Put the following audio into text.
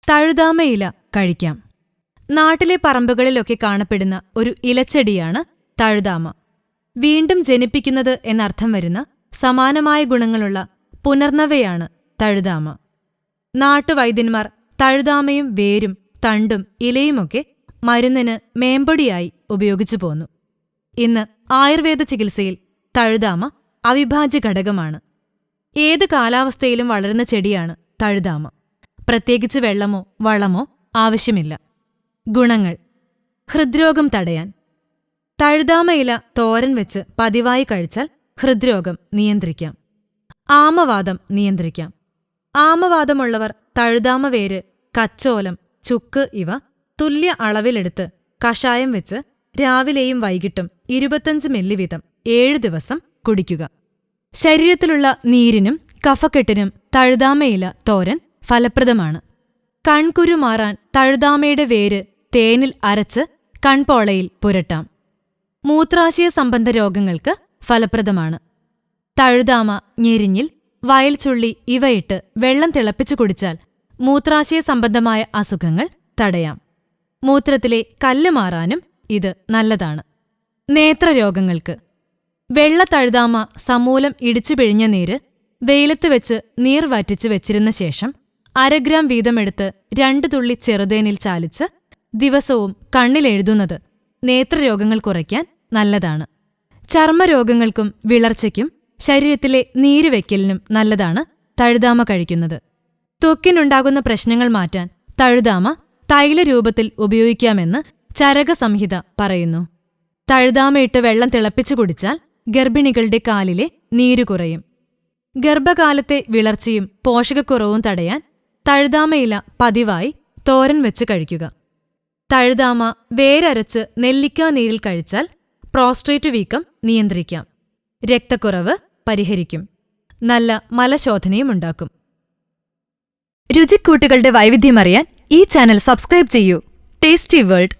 തഴുതാമയില കഴിക്കാം. നാട്ടിലെ പറമ്പുകളിലൊക്കെ കാണപ്പെടുന്ന ഒരു ഇലച്ചെടിയാണ് തഴുതാമ. വീണ്ടും ജനിപ്പിക്കുന്നത് എന്നർത്ഥം വരുന്ന സമാനമായ ഗുണങ്ങളുള്ള പുനർനവയാണ് തഴുതാമ. നാട്ടുവൈദ്യന്മാർ തഴുതാമയും വേരും തണ്ടും ഇലയുമൊക്കെ മരുന്നിന് മേമ്പൊടിയായി ഉപയോഗിച്ചു പോന്നു. ഇന്ന് ആയുർവേദ ചികിത്സയിൽ തഴുതാമ അവിഭാജ്യ ഘടകമാണ്. ഏത് കാലാവസ്ഥയിലും വളരുന്ന ചെടിയാണ് തഴുതാമ. പ്രത്യേകിച്ച് വെള്ളമോ വളമോ ആവശ്യമില്ല. ഗുണങ്ങൾ: ഹൃദ്രോഗം തടയാൻ. തഴുതാമയില തോരൻ വെച്ച് പതിവായി കഴിച്ചാൽ ഹൃദ്രോഗം നിയന്ത്രിക്കാം. ആമവാദം നിയന്ത്രിക്കാം. ആമവാദമുള്ളവർ തഴുതാമ വേര്, കച്ചോലം, ചുക്ക് ഇവ തുല്യ അളവിലെടുത്ത് കഷായം വെച്ച് രാവിലെയും വൈകിട്ടും 25 മില്ലി വീതം 7 ദിവസം കുടിക്കുക. ശരീരത്തിലുള്ള നീരിനും കഫക്കെട്ടിനും തഴുതാമയില തോരൻ ഫലപ്രദമാണ്. കൺകുരു മാറാൻ തഴുതാമയുടെ വേര് തേനിൽ അരച്ച് കൺപോളയിൽ പുരട്ടാം. മൂത്രാശയ സംബന്ധ രോഗങ്ങൾക്ക് ഫലപ്രദമാണ്. തഴുതാമ, ഞെരിഞ്ഞിൽ, വയൽച്ചുള്ളി ഇവയിട്ട് വെള്ളം തിളപ്പിച്ചു കുടിച്ചാൽ മൂത്രാശയ സംബന്ധമായ അസുഖങ്ങൾ തടയാം. മൂത്രത്തിലെ കല്ല് മാറാനും ഇത് നല്ലതാണ്. നേത്രരോഗങ്ങൾക്ക് വെള്ള തഴുതാമ സമൂലം ഇടിച്ചു പിഴിഞ്ഞ നീര് വെയിലത്ത് വെച്ച് നീർ വറ്റിച്ച് വെച്ചിരുന്ന ശേഷം 1/2 ഗ്രാം വീതമെടുത്ത് 2 തുള്ളി ചെറുതേനിൽ ചാലിച്ച് ദിവസവും കണ്ണിലെഴുതുന്നത് നേത്രരോഗങ്ങൾ കുറയ്ക്കാൻ നല്ലതാണ്. ചർമ്മരോഗങ്ങൾക്കും വിളർച്ചയ്ക്കും ശരീരത്തിലെ നീരുവെക്കലിനും നല്ലതാണ് തഴുതാമ കഴിക്കുന്നത്. ത്വക്കിനുണ്ടാകുന്ന പ്രശ്നങ്ങൾ മാറ്റാൻ തഴുതാമ തൈലരൂപത്തിൽ ഉപയോഗിക്കാമെന്ന് ചരകസംഹിത പറയുന്നു. തഴുതാമയിട്ട് വെള്ളം തിളപ്പിച്ചു കുടിച്ചാൽ ഗർഭിണികളുടെ കാലിലെ നീരു കുറയും. ഗർഭകാലത്തെ വിളർച്ചയും പോഷകക്കുറവും തടയാൻ തഴുതാമയില പതിവായി തോരൻ വെച്ച് കഴിക്കുക. തഴുതാമ വേരരച്ച് നെല്ലിക്കാ നീരിൽ കഴിച്ചാൽ പ്രോസ്റ്റേറ്റ് വീക്കം നിയന്ത്രിക്കാം. രക്തക്കുറവ് പരിഹരിക്കും. നല്ല മലശോധനയുമുണ്ടാക്കും. രുചിക്കൂട്ടുകളുടെ വൈവിധ്യമറിയാൻ ഈ ചാനൽ സബ്സ്ക്രൈബ് ചെയ്യൂ. Tasty world